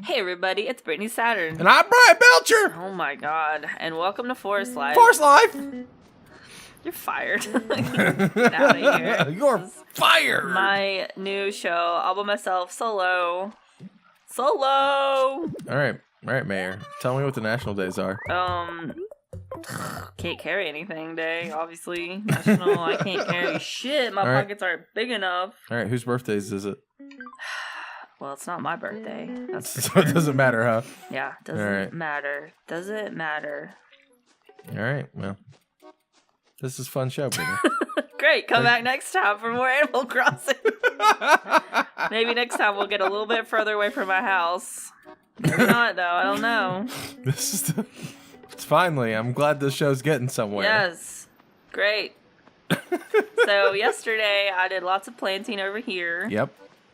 Hey everybody, it's Brittany Saturn. And I'm Bryan Belcher. Oh my god, and welcome to Forest Life. Forest Life. You're fired. Get out of here. You're fired. My new show, all by myself, solo. All right, Mayor. Tell me what the national days are. Can't carry anything day, obviously. National, I can't carry shit. My pockets aren't big enough. All right, whose birthdays is it? Well, it's not my birthday. That's for So sure. it doesn't matter, huh? Yeah, doesn't matter. Doesn't matter. All right, well, this is a fun show, Brittany. Great, come back next time for more Animal Crossing. Maybe next time we'll get a little bit further away from my house. Maybe not, though. I don't know. It's finally. I'm glad this show's getting somewhere. Yes. Great. So, yesterday, I did lots of planting over here. Yep.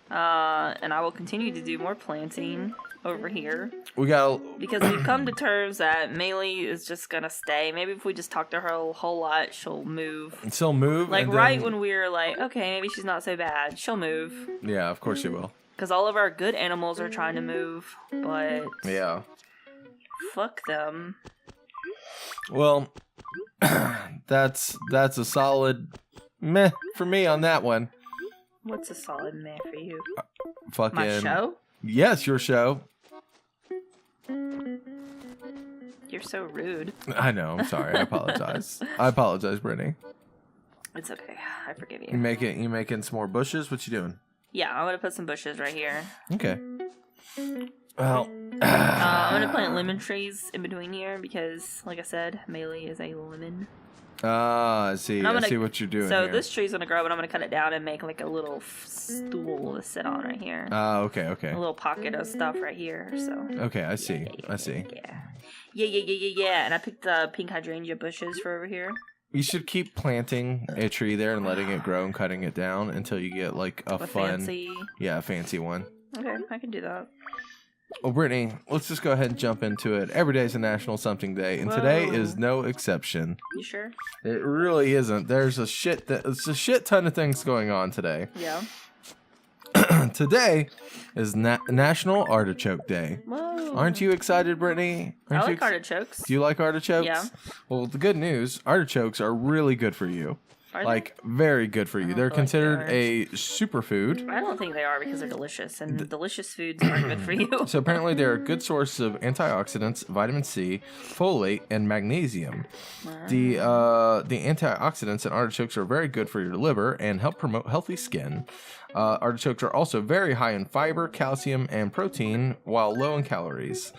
And I will continue to do more planting over here. Because we've come to terms that Maylee is just going to stay. Maybe if we just talk to her a whole lot, she'll move. She'll move? Like, right when we were like, okay, maybe she's not so bad. She'll move. Yeah, of course she will. Because all of our good animals are trying to move, but... Yeah. Fuck them. Well, that's a solid meh for me on that one. What's a solid meh for you? Fucking... My show? Yes, your show. You're so rude. I know. I'm sorry. I apologize. I apologize, Brittany. It's okay. I forgive you. You making some more bushes? What you doing? Yeah, I'm gonna put some bushes right here. Okay. Well, I'm gonna plant lemon trees in between here because, like I said, Maylee is a lemon. I see. I see what you're doing. So here. this tree's gonna grow, but I'm gonna cut it down and make like a little stool to sit on right here. Okay. A little pocket of stuff right here. So. Okay, I see. I see. Yeah. And I picked the pink hydrangea bushes for over here. You should keep planting a tree there and letting it grow and cutting it down until you get like a fun, fancy one. Okay, I can do that. Well, Brittany, let's just go ahead and jump into it. Every day is a National Something Day, and today is no exception. You sure? It really isn't. There's a shit ton of things going on today. Yeah. Today is National Artichoke Day. Whoa. Aren't you excited, Brittany? I like artichokes. Do you like artichokes? Yeah. Well, the good news, artichokes are really good for you. Are like, very good for you. They're considered a superfood. I don't think they are because they're delicious, and delicious foods aren't good for you. So apparently they're a good source of antioxidants, vitamin C, folate, and magnesium. The antioxidants in artichokes are very good for your liver and help promote healthy skin. Artichokes are also very high in fiber, calcium, and protein, while low in calories.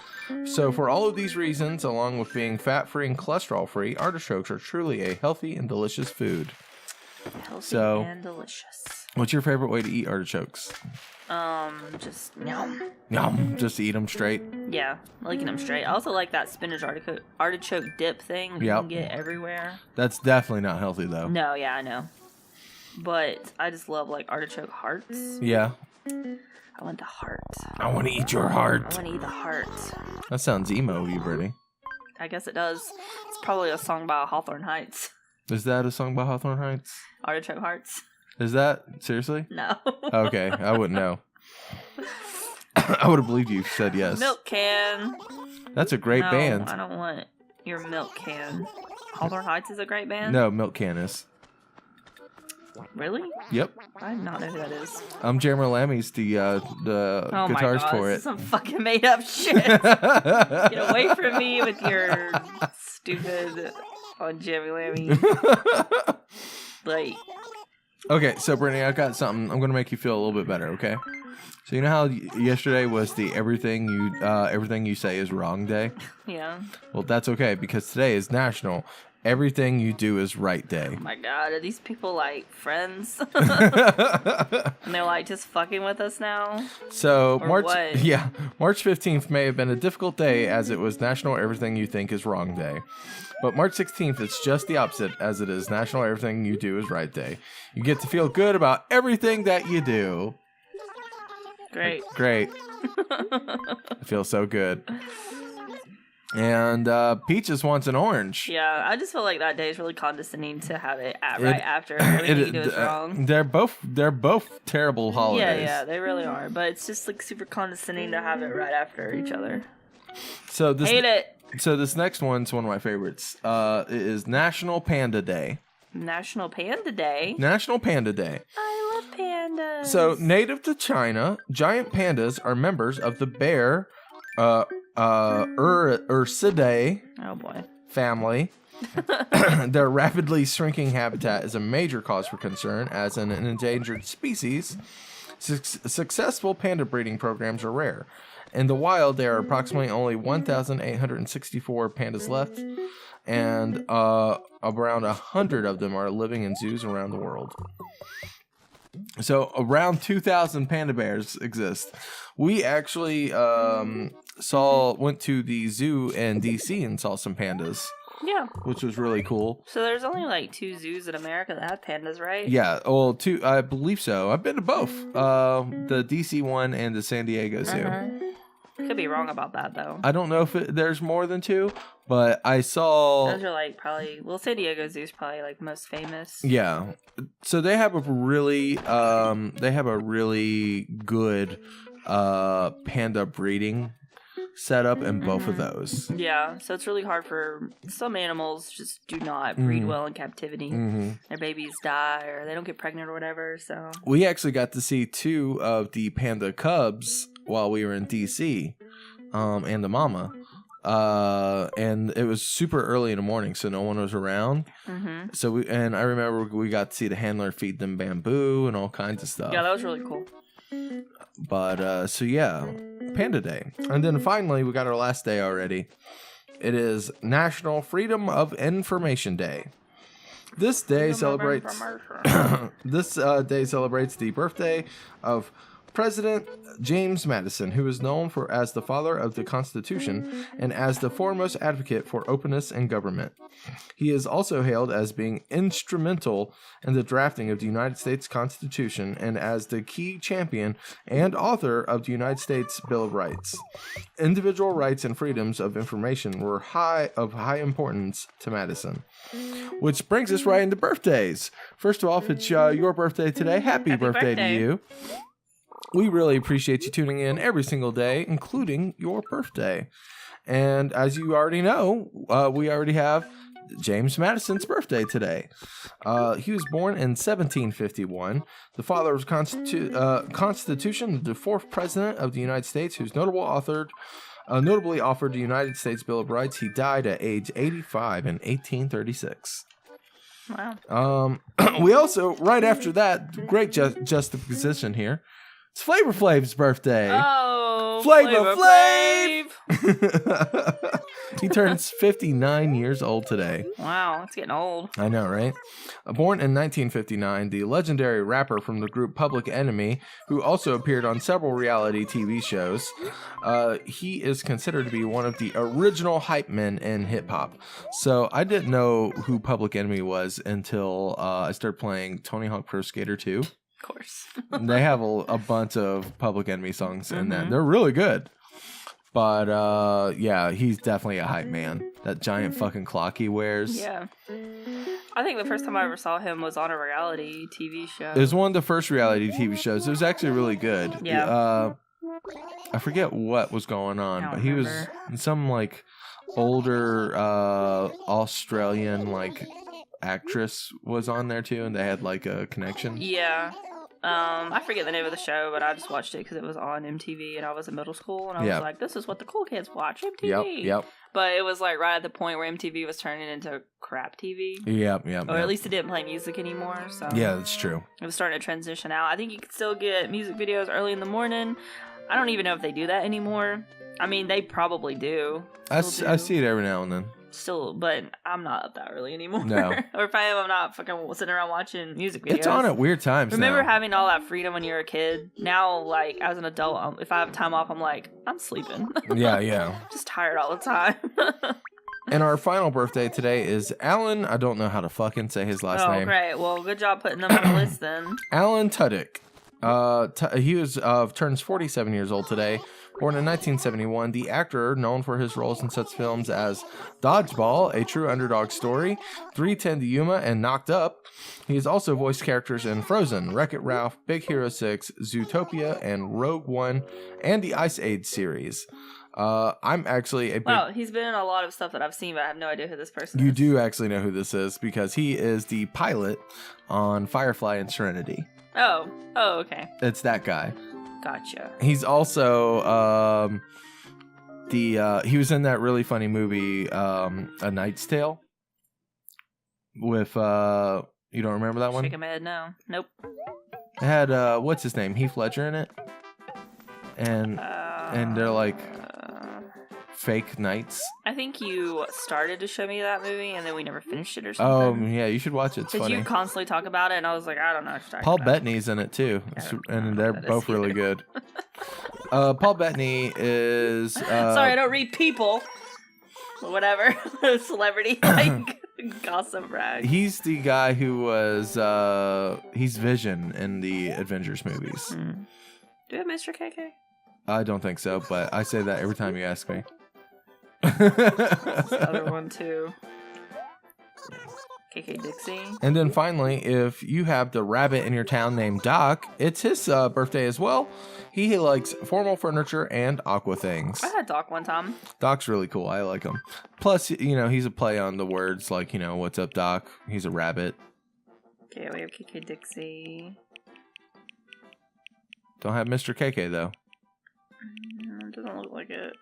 So for all of these reasons, along with being fat-free and cholesterol-free, artichokes are truly a healthy and delicious food. Healthy and delicious. What's your favorite way to eat artichokes? Just yum. Yum. Just eat them straight? Yeah, liking them straight. I also like that spinach artichoke dip thing you can get everywhere. That's definitely not healthy, though. No, yeah, I know. But I just love, like, artichoke hearts. Yeah. I want the heart. I want to eat your heart. I want to eat the heart. That sounds emo, you, Brittany. I guess it does. It's probably a song by Hawthorne Heights. Is that a song by Hawthorne Heights? Artichoke Hearts. Is that? Seriously? No. Okay, I wouldn't know. I would have believed you said yes. Milk Can. That's a great band. I don't want your Milk Can. Hawthorne Heights is a great band? No, Milk Can is. Really? Yep. I do not know who that is. Jeremy Lammy's the guitarist for it. This is some fucking made up shit. Get away from me with your stupid on Jeremy Lammy. Like. Okay, so Brittany, I've got something. I'm gonna make you feel a little bit better. Okay. So you know how yesterday was the everything you say is wrong day? Yeah. Well, that's okay because today is National Everything You Do Is Right Day. Oh my god, are these people like friends? And they're like just fucking with us now? So March 15th may have been a difficult day as it was National Everything You Think Is Wrong Day. But March 16th, it's just the opposite as it is National Everything You Do Is Right Day. You get to feel good about everything that you do. Great. I feel so good. And Peaches wants an orange. Yeah, I just feel like that day is really condescending to have it right after everything you do is wrong. They're both terrible holidays. Yeah, they really are. But it's just like super condescending to have it right after each other. Hate it. So this next one's one of my favorites. It is National Panda Day. National Panda Day. National Panda Day. I love pandas. So native to China, giant pandas are members of the bear Ursidae family. Their rapidly shrinking habitat is a major cause for concern as an endangered species. Successful panda breeding programs are rare. In the wild, there are approximately only 1,864 pandas left, and around 100 of them are living in zoos around the world. So around 2,000 panda bears exist. We actually went to the zoo in DC and saw some pandas. Yeah. Which was really cool. So there's only like 2 zoos in America that have pandas, right? Yeah. Well, 2. I believe so. I've been to both. The DC one and the San Diego zoo. Could be wrong about that, though. I don't know if there's more than 2, but I saw... Those are like probably... Well, San Diego Zoo is probably like the most famous. Yeah. So they have a really good panda breeding setup in both of those. Yeah. So it's really hard for... Some animals just do not breed well in captivity. Their babies die or they don't get pregnant or whatever, so... We actually got to see 2 of the panda cubs while we were in DC, and the mama. And it was super early in the morning, so no one was around. So I remember we got to see the handler feed them bamboo and all kinds of stuff. Yeah, that was really cool. But so yeah, Panda Day. And then finally we got our last day already. It is National Freedom of Information Day. This day celebrates the birthday of President James Madison, who is known as the father of the Constitution and as the foremost advocate for openness in government. He is also hailed as being instrumental in the drafting of the United States Constitution and as the key champion and author of the United States Bill of Rights. Individual rights and freedoms of information were of high importance to Madison. Which brings us right into birthdays. First of all, if it's your birthday today, happy birthday to you. We really appreciate you tuning in every single day, including your birthday. And as you already know, we already have James Madison's birthday today. He was born in 1751. The father of Constitution, the 4th president of the United States, who's notably authored the United States Bill of Rights. He died at age 85 in 1836. Wow. We also, right after that, great juxtaposition here. It's Flavor Flav's birthday. Oh, Flavor Flav! He turns 59 years old today. Wow, it's getting old. I know, right? Born in 1959, the legendary rapper from the group Public Enemy, who also appeared on several reality TV shows, he is considered to be one of the original hype men in hip-hop. So I didn't know who Public Enemy was until I started playing Tony Hawk Pro Skater 2. Of course. They have a bunch of Public Enemy songs in that. They're really good. But yeah, he's definitely a hype man. That giant fucking clock he wears. Yeah. I think the first time I ever saw him was on a reality TV show. It was one of the first reality TV shows. It was actually really good. Yeah. I forget what was going on, but he was some like older Australian like actress was on there too, and they had like a connection. Yeah. I forget the name of the show, but I just watched it because it was on MTV and I was in middle school and I was like, this is what the cool kids watch, MTV. Yep. But it was like right at the point where MTV was turning into crap TV. Yep. Or at least it didn't play music anymore. So yeah, that's true. It was starting to transition out. I think you could still get music videos early in the morning. I don't even know if they do that anymore. I mean, they probably do. I see it every now and then. Still, but I'm not up that early anymore. No. Or if I am, I'm not fucking sitting around watching music videos. It's on at weird times. Remember having all that freedom when you were a kid? Now, like, as an adult, if I have time off, I'm like, I'm sleeping. Yeah. Just tired all the time. And our final birthday today is Alan. I don't know how to fucking say his last name. Oh, great. Well, good job putting them on the list then. Alan Tudyk. He turns 47 years old today. Born in 1971, the actor, known for his roles in such films as Dodgeball, A True Underdog Story, 3:10 to Yuma, and Knocked Up. He has also voiced characters in Frozen, Wreck-It Ralph, Big Hero 6, Zootopia, and Rogue One, and the Ice Age series. I'm actually a big... Wow, he's been in a lot of stuff that I've seen, but I have no idea who this person is. You do actually know who this is, because he is the pilot on Firefly and Serenity. Oh, okay. It's that guy. Gotcha. He's also he was in that really funny movie, A Knight's Tale. With you don't remember that one? Shaking my head, no. Nope. It had what's his name? Heath Ledger in it. And they're like fake knights. I think you started to show me that movie and then we never finished it or something. Oh, yeah, you should watch it. It's funny. Because you constantly talk about it and I was like, I don't know what you're talking Paul about. Bettany's in it too. And they're both really good. Paul Bettany is... Sorry, I don't read people. Whatever. Celebrity, like, gossip rag. He's the guy who was... he's Vision in the Avengers movies. Do you have Mr. KK? I don't think so, but I say that every time you ask me. This other one too. KK Dixie. And then finally, if you have the rabbit in your town named Doc, it's his birthday as well. He likes formal furniture and aqua things. I had Doc one time. Doc's really cool. I like him. Plus, you know, he's a play on the words like, you know, what's up, Doc? He's a rabbit. Okay, we have KK Dixie. Don't have Mr. KK, though. It doesn't look like it.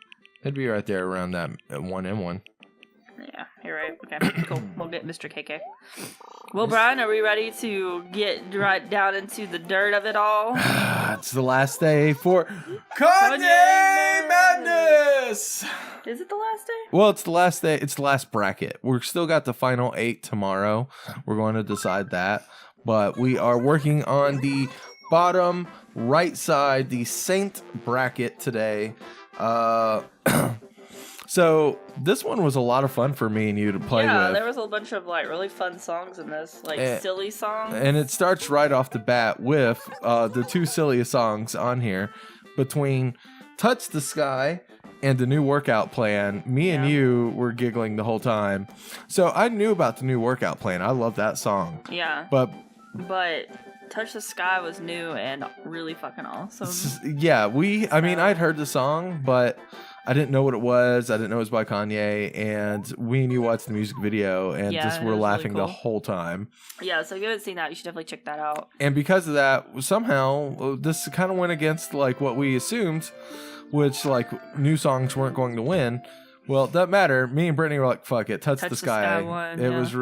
It'd be right there around that 1M1. Yeah, you're right. Okay, cool. We'll get Mr. KK. Well, Brian, are we ready to get right down into the dirt of it all? It's the last day for Kanye Madness! Is it the last day? Well, it's the last day. It's the last bracket. We're still got the final 8 tomorrow. We're going to decide that. But we are working on the bottom right side, the Saint bracket today. So this one was a lot of fun for me and you to play with. Yeah, there was a bunch of like really fun songs in this, like silly songs. And it starts right off the bat with the 2 silliest songs on here. Between Touch the Sky and the new workout plan, me and you were giggling the whole time. So I knew about the new workout plan. I love that song. Yeah. But Touch the Sky was new and really fucking awesome. Yeah, I mean, I'd heard the song, but I didn't know what it was. I didn't know it was by Kanye, and we and you watched the music video and just were laughing really cool the whole time. Yeah, so if you haven't seen that, you should definitely check that out. And because of that, somehow, this kind of went against like what we assumed, which like new songs weren't going to win. Well, it doesn't matter. Me and Brittany were like, fuck it, Touch the Sky. Won, it was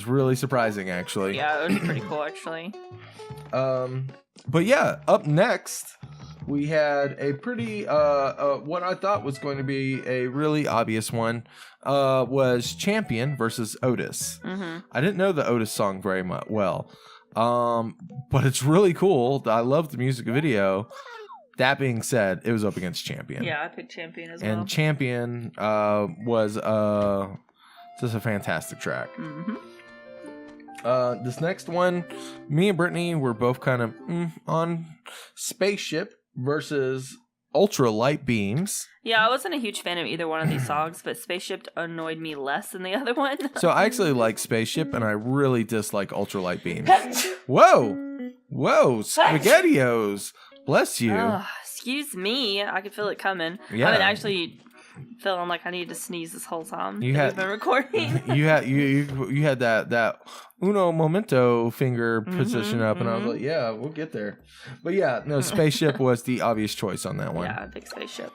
really surprising, actually. Yeah, it was pretty cool, actually. But yeah, up next, we had a pretty, what I thought was going to be a really obvious one, was Champion versus Otis. Mm-hmm. I didn't know the Otis song very well, but it's really cool. I love the music video. That being said, it was up against Champion. Yeah, I picked Champion as well. And Champion was just a fantastic track. Mm-hmm. This next one, me and Brittany were both kind of on Spaceship versus Ultralight Beams. Yeah, I wasn't a huge fan of either one of these songs, but Spaceship annoyed me less than the other one. So I actually like Spaceship, and I really dislike Ultralight Beams. Whoa, SpaghettiOs, bless you. Excuse me, I could feel it coming. Yeah. I've been actually feeling like I needed to sneeze this whole time. We've been recording. you had that uno momento finger position up, and I was like, yeah, we'll get there. But yeah, no, Spaceship was the obvious choice on that one. Yeah, big Spaceship.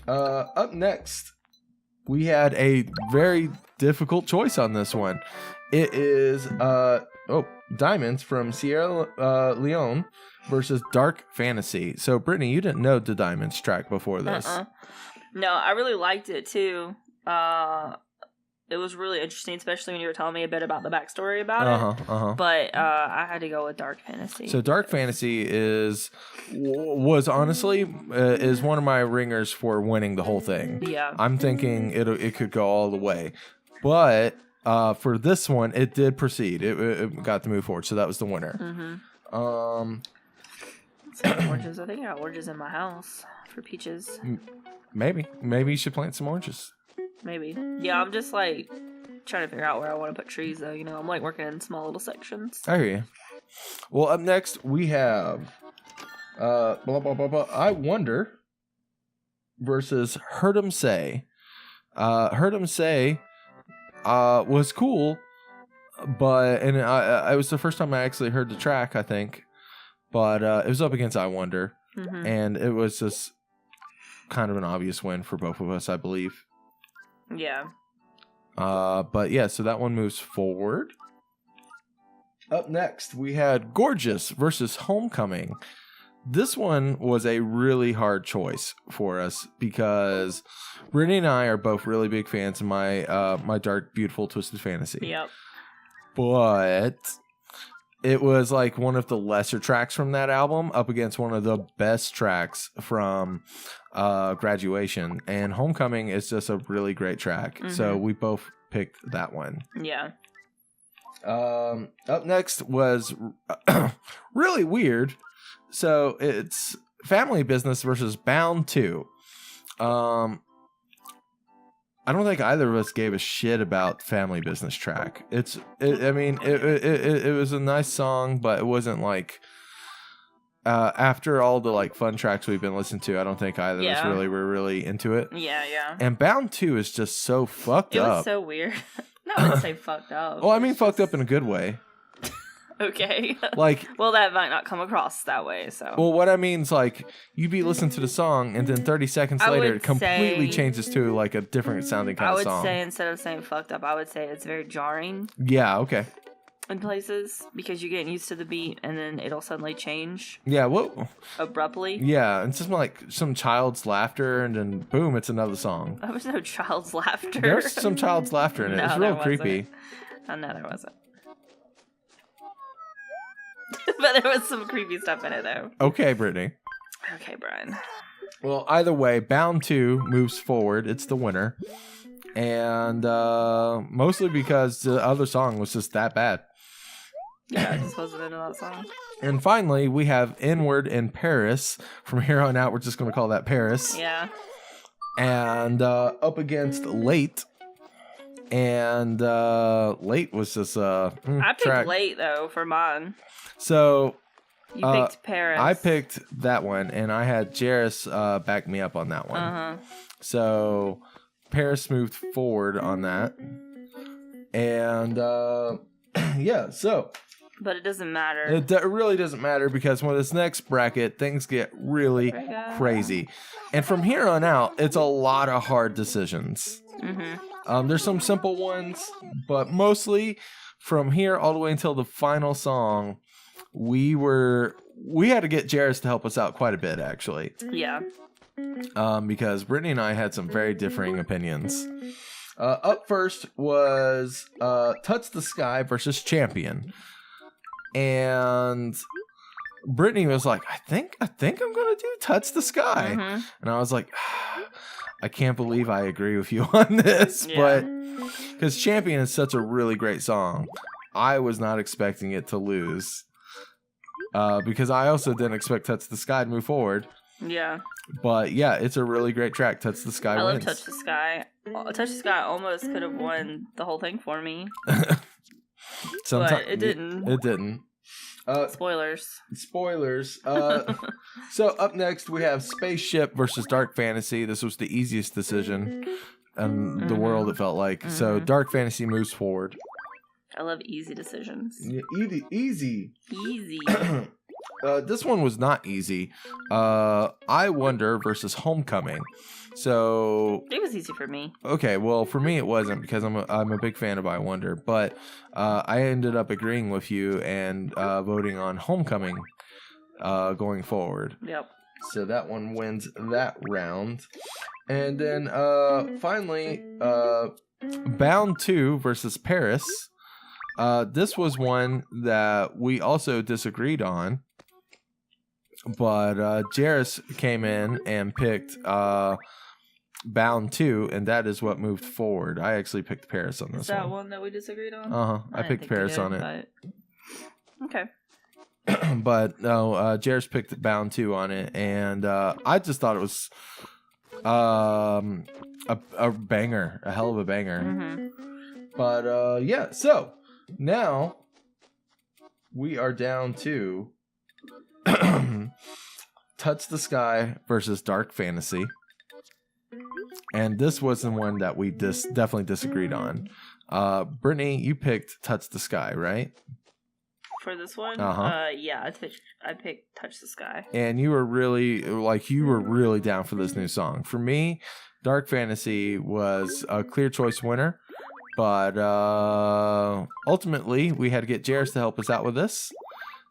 Up next, we had a very difficult choice on this one. It is Diamonds from Sierra Leone versus Dark Fantasy. So Brittany, you didn't know the Diamonds track before this. No, I really liked it too. It was really interesting, especially when you were telling me a bit about the backstory about it. But I had to go with Dark Fantasy. So Dark Fantasy was honestly is one of my ringers for winning the whole thing. Yeah, I'm thinking it could go all the way, but for this one, it did proceed. It got to move forward, so that was the winner. Oranges. I think I got oranges in my house for peaches. Maybe you should plant some oranges. Maybe. Yeah, I'm just like trying to figure out where I want to put trees though. You know, I'm like working in small little sections. I hear you. Well, up next we have blah blah blah blah. I Wonder versus Heard 'Em Say. Heard 'Em Say was cool, but it was the first time I actually heard the track, I think. But it was up against I Wonder, and it was just kind of an obvious win for both of us, I believe. Yeah. But yeah, so that one moves forward. Up next, we had Gorgeous versus Homecoming. This one was a really hard choice for us because Brittany and I are both really big fans of my Dark, Beautiful, Twisted Fantasy. Yep. But it was like one of the lesser tracks from that album up against one of the best tracks from Graduation. And Homecoming is just a really great track. So we both picked that one. Yeah. Up next was really weird. So it's Family Business versus Bound 2. I don't think either of us gave a shit about Family Business track. It was a nice song, but it wasn't like after all the like fun tracks we've been listening to, I don't think either of us were really into it. Yeah. And Bound 2 is just so fucked up. It was so weird. No, I wouldn't say fucked up. Well, I mean fucked up in a good way. Okay. Like, well, that might not come across that way, so. Well, what I mean is, like, you'd be listening to the song, and then 30 seconds later, it completely changes to, like, a different sounding kind of song. I would say, instead of saying fucked up, I would say it's very jarring. Yeah, okay. In places, because you're getting used to the beat, and then it'll suddenly change. Yeah, what? Abruptly. Yeah, it's just like some child's laughter, and then boom, it's another song. There was no child's laughter. There's some child's laughter in it. It's real creepy. Oh, no, there wasn't. But there was some creepy stuff in it, though. Okay, Brittany. Okay, Bryan. Well, either way, Bound 2 moves forward. It's the winner. And mostly because the other song was just that bad. Yeah, I just wasn't into that song. And finally, we have Inward in Paris. From here on out, we're just going to call that Paris. Yeah. And up against Late. And Late was just I picked track. Late, though, for mine. So you picked Paris. I picked that one, and I had Jairus back me up on that one. So Paris moved forward on that, and yeah. So, but it doesn't matter. It really doesn't matter because when this next bracket, things get really crazy, and from here on out, it's a lot of hard decisions. There's some simple ones, but mostly from here all the way until the final song. We had to get Jairus to help us out quite a bit, actually. Yeah. Because Brittany and I had some very differing opinions. Up first was Touch the Sky versus Champion. And Brittany was like, I think I'm going to do Touch the Sky. And I was like, I can't believe I agree with you on this. But because Champion is such a really great song, I was not expecting it to lose. Because I also didn't expect Touch the Sky to move forward. Yeah. But yeah, it's a really great track. Touch the Sky wins. I love Touch the Sky. Touch the Sky almost could have won the whole thing for me. But it didn't. It didn't. Spoilers. So up next we have Spaceship versus Dark Fantasy. This was the easiest decision in the world, it felt like. So Dark Fantasy moves forward. I love easy decisions. Yeah, easy. This one was not easy. I Wonder versus Homecoming. So it was easy for me. Okay, well for me it wasn't because I'm a big fan of I Wonder, but I ended up agreeing with you and voting on Homecoming going forward. Yep. So that one wins that round, and then finally Bound 2 versus Paris. This was one that we also disagreed on, but Jairus came in and picked Bound 2, and that is what moved forward. I actually picked Paris on this one. Is that one that we disagreed on? I picked Paris on it. Okay. But no, Jairus picked Bound 2 on it, and I just thought it was a banger, a hell of a banger. Mm-hmm. But yeah, so now we are down to Touch the Sky versus Dark Fantasy. And this wasn't one that we definitely disagreed on. Brittany, you picked Touch the Sky, right? For this one? Yeah, I picked Touch the Sky. And you were really down for this new song. For me, Dark Fantasy was a clear choice winner. But ultimately, we had to get Jairus to help us out with this.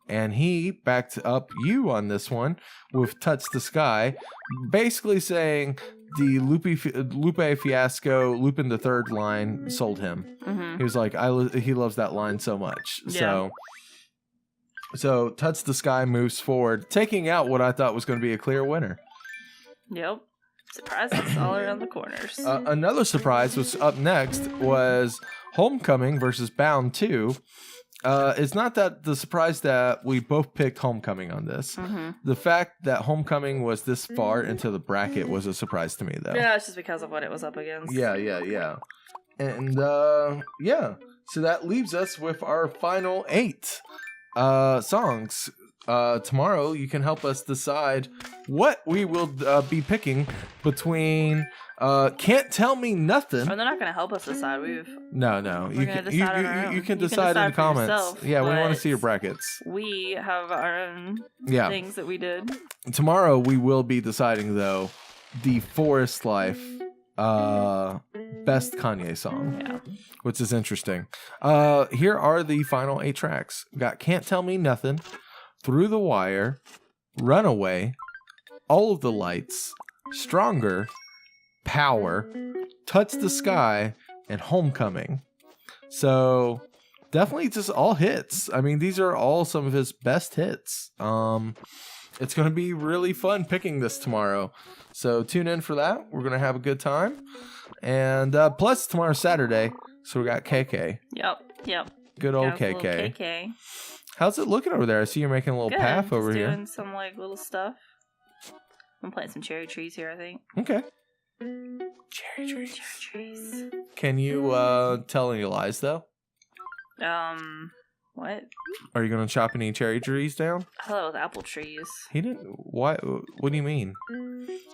And he backed up you on this one with Touch the Sky, basically saying the Lupe Fiasco, Lupin the Third line sold him. Mm-hmm. He was like, he loves that line so much. Yeah. So Touch the Sky moves forward, taking out what I thought was going to be a clear winner. Yep. Surprises all around the corners. Another surprise was up next was Homecoming versus Bound 2. It's not that the surprise that we both picked Homecoming on this. Mm-hmm. The fact that Homecoming was this far into the bracket was a surprise to me, though. Yeah, it's just because of what it was up against. Yeah. And yeah, so that leaves us with our final 8 songs. Tomorrow you can help us decide what we will be picking between Can't Tell Me Nothing. Oh, they're not going to help us decide. No. You can decide in the comments. Yourself, yeah, we want to see your brackets. We have our own things that we did. Tomorrow we will be deciding, though, the Forest Life best Kanye song, which is interesting. Here are the final 8 tracks. We got Can't Tell Me Nothing, Through the Wire, Runaway, All of the Lights, Stronger, Power, Touch the Sky, and Homecoming. So definitely just all hits. I mean, these are all some of his best hits. It's going to be really fun picking this tomorrow. So tune in for that. We're going to have a good time. And plus tomorrow's Saturday, so we got KK. Yep. Good old KK. KK. How's it looking over there? I see you're making a little path over here. Doing some like little stuff. I'm planting some cherry trees here, I think. Okay. Cherry trees. Can you tell any lies though? What? Are you gonna chop any cherry trees down? I thought it was apple trees. He didn't. Why? What do you mean?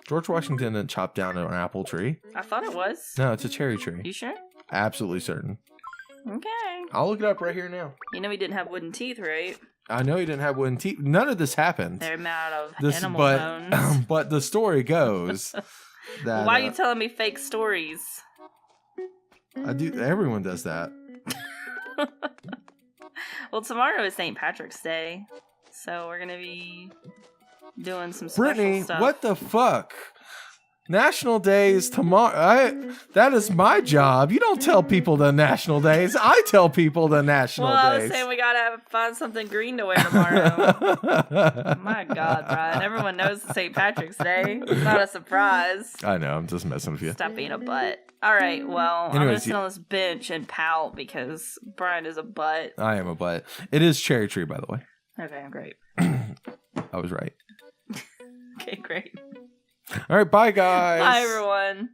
George Washington didn't chop down an apple tree. I thought it was. No, it's a cherry tree. You sure? Absolutely certain. Okay. I'll look it up right here now. You know he didn't have wooden teeth, right? I know he didn't have wooden teeth. None of this happened. They're made out of animal bones. But the story goes that... Why are you telling me fake stories? I do. Everyone does that. Well, tomorrow is St. Patrick's Day, so we're going to be doing some special Brittany, stuff. What the fuck? National Day is tomorrow. That is my job. You don't tell people the national days. I tell people the national days. Well, I was saying we gotta find something green to wear tomorrow. My God, Bryan. Everyone knows it's St. Patrick's Day. It's not a surprise. I know. I'm just messing with you. Stop being a butt. All right. Well, I'm gonna sit on this bench and pout because Bryan is a butt. I am a butt. It is cherry tree, by the way. Okay, great. I was right. Okay, great. All right, bye, guys. Bye, everyone.